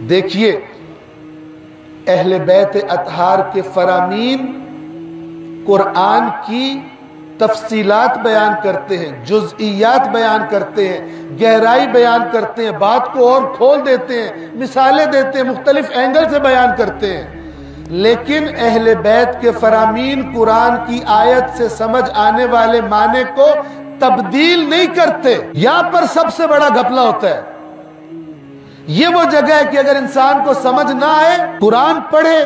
دیکھیے اہل بیت اطہار کے فرامین قرآن کی تفصیلات بیان کرتے ہیں، جزئیات بیان کرتے ہیں، گہرائی بیان کرتے ہیں، بات کو اور کھول دیتے ہیں، مثالیں دیتے ہیں، مختلف اینگل سے بیان کرتے ہیں۔ لیکن اہل بیت کے فرامین قرآن کی آیت سے سمجھ آنے والے معنی کو تبدیل نہیں کرتے۔ یہاں پر سب سے بڑا گھپلا ہوتا ہے۔ یہ وہ جگہ ہے کہ اگر انسان کو سمجھ نہ آئے، قرآن پڑھے،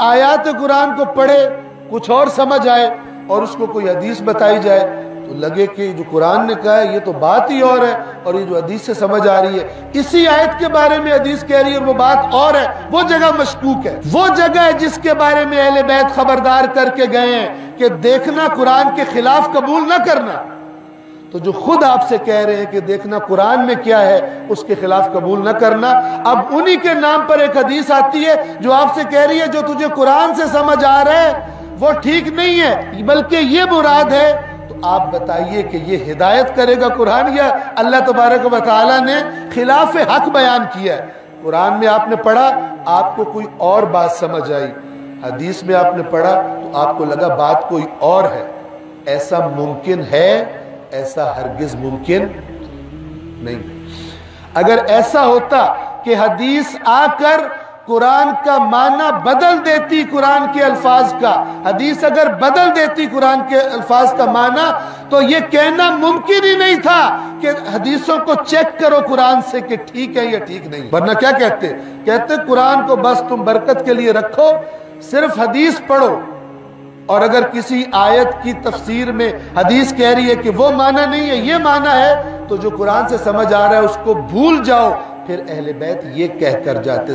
آیات قرآن کو پڑھے، کچھ اور سمجھ آئے اور اس کو کوئی حدیث بتائی جائے تو لگے کہ جو قرآن نے کہا ہے یہ تو بات ہی اور ہے، اور یہ جو حدیث سے سمجھ آ رہی ہے اسی آیت کے بارے میں حدیث کہہ رہی ہے اور وہ بات اور ہے۔ وہ جگہ مشکوک ہے، وہ جگہ ہے جس کے بارے میں اہل بیت خبردار کر کے گئے ہیں کہ دیکھنا قرآن کے خلاف قبول نہ کرنا۔ تو جو خود آپ سے کہہ رہے ہیں کہ دیکھنا قرآن میں کیا ہے اس کے خلاف قبول نہ کرنا، اب انہی کے نام پر ایک حدیث آتی ہے جو آپ سے کہہ رہی ہے جو تجھے قرآن سے سمجھ آ رہا ہے وہ ٹھیک نہیں ہے بلکہ یہ مراد ہے، تو آپ بتائیے کہ یہ ہدایت کرے گا قرآن یا اللہ تبارک و تعالیٰ نے خلاف حق بیان کیا ہے؟ قرآن میں آپ نے پڑھا، آپ کو کوئی اور بات سمجھ آئی، حدیث میں آپ نے پڑھا تو آپ کو لگا بات کوئی اور ہے۔ ایسا ممکن ہے؟ ایسا ہرگز ممکن نہیں۔ اگر ایسا ہوتا کہ حدیث آ کر قرآن کا معنی بدل دیتی، قرآن کے الفاظ کا، حدیث اگر بدل دیتی قرآن کے الفاظ کا معنی، تو یہ کہنا ممکن ہی نہیں تھا کہ حدیثوں کو چیک کرو قرآن سے کہ ٹھیک ہے یا ٹھیک نہیں۔ ورنہ کیا کہتے قرآن کو بس تم برکت کے لیے رکھو، صرف حدیث پڑھو، اور اگر کسی آیت کی تفسیر میں حدیث کہہ رہی ہے کہ وہ معنی نہیں ہے یہ معنی ہے تو جو قرآن سے سمجھ آ رہا ہے اس کو بھول جاؤ۔ پھر اہل بیت یہ کہہ کر جاتے